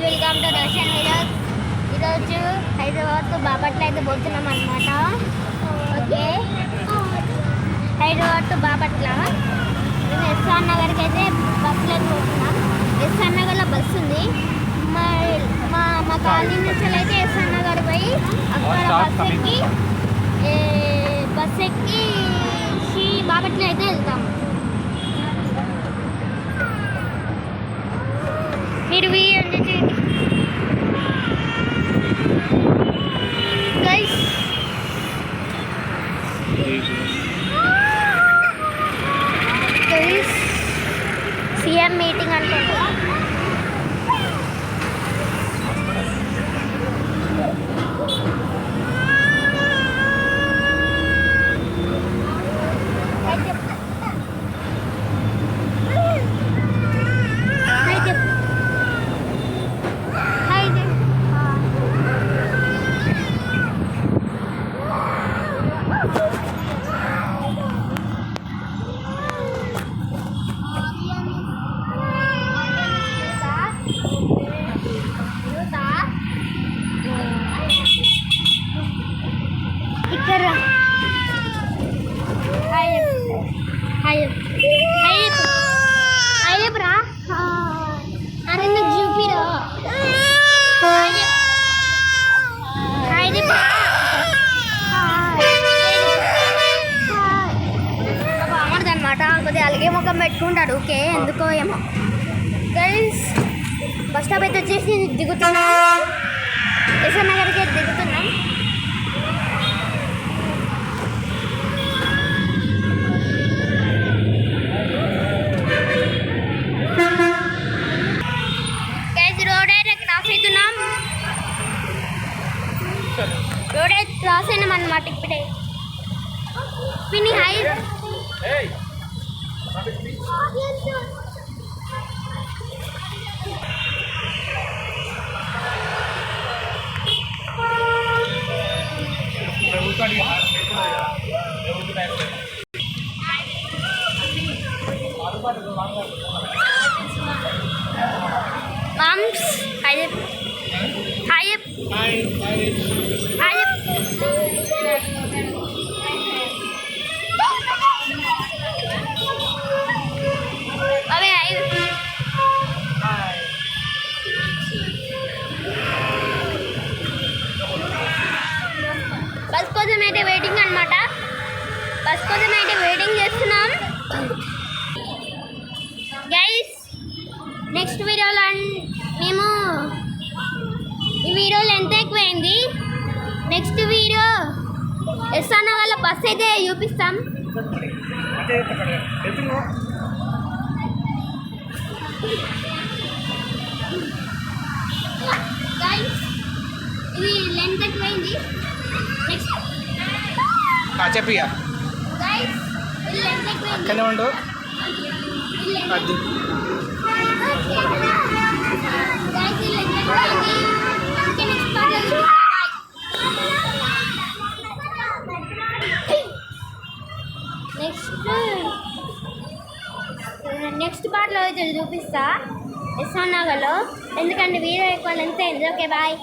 Welcome to Roshan videos. ఈరోజు Hyderabad to Bapatla అయితే పోతున్నాం అనమాట. ఓకే, హైదరాబాద్ టు బాపట్ల మేము ఎస్ఆర్ నగర్కి అయితే బస్సులో పోతున్నాం. ఎస్ఆర్ నగర్లో బస్సు ఉంది. మా కాలనీ నుంచి అయితే ఎస్ఆర్ నగర్ పోయి అక్కడ బస్ ఎక్కి బాపట్ల అయితే వెళ్తాం. మీరు గైస్ సీఎం మీటింగ్ అనుకుంటా. కొద్దిగా అలాగే ముఖం పెట్టుకుంటాడు. ఓకే, ఎందుకో ఏమో. గైస్ బస్ స్టాప్ అయితే వచ్చేసి దిగుతున్నాం. ఎస్ఆర్ నగర్కి దిగుతున్నాం. గైస్ రోడ్ అయితే క్రాస్ అవుతున్నాం. రోడ్ అయితే క్రాస్ అయినాం అన్నమాట. ఇప్పుడే పిన్ని హై Moms, hi. బస్ కోసం అయితే వెయిటింగ్ అనమాట. బస్ కోసం అయితే వెయిటింగ్ చేస్తున్నాం. గైస్ నెక్స్ట్ వీడియోలో మేము ఈ వీడియోలో ఎంత ఎక్కువైంది. నెక్స్ట్ వీడియో ఎస్ఆర్ నగర్లో బస్ అయితే చూపిస్తాం. గైస్ ఇది లెంత్ ఎక్కువైంది. నెక్స్ట్ చెప్పి గైస్ ఇది లెంత్ ఎక్కువైంది. అక్కడే ఉండు. అది గైస్ ఇది లెంత్ ఎక్కువైంది. నెక్స్ట్ పార్ట్లో అయితే చూపిస్తా ఎస్ఆర్ నగర్లో. ఎందుకంటే వీడియో ఎక్కువ లెంత్ అయింది. Okay bye.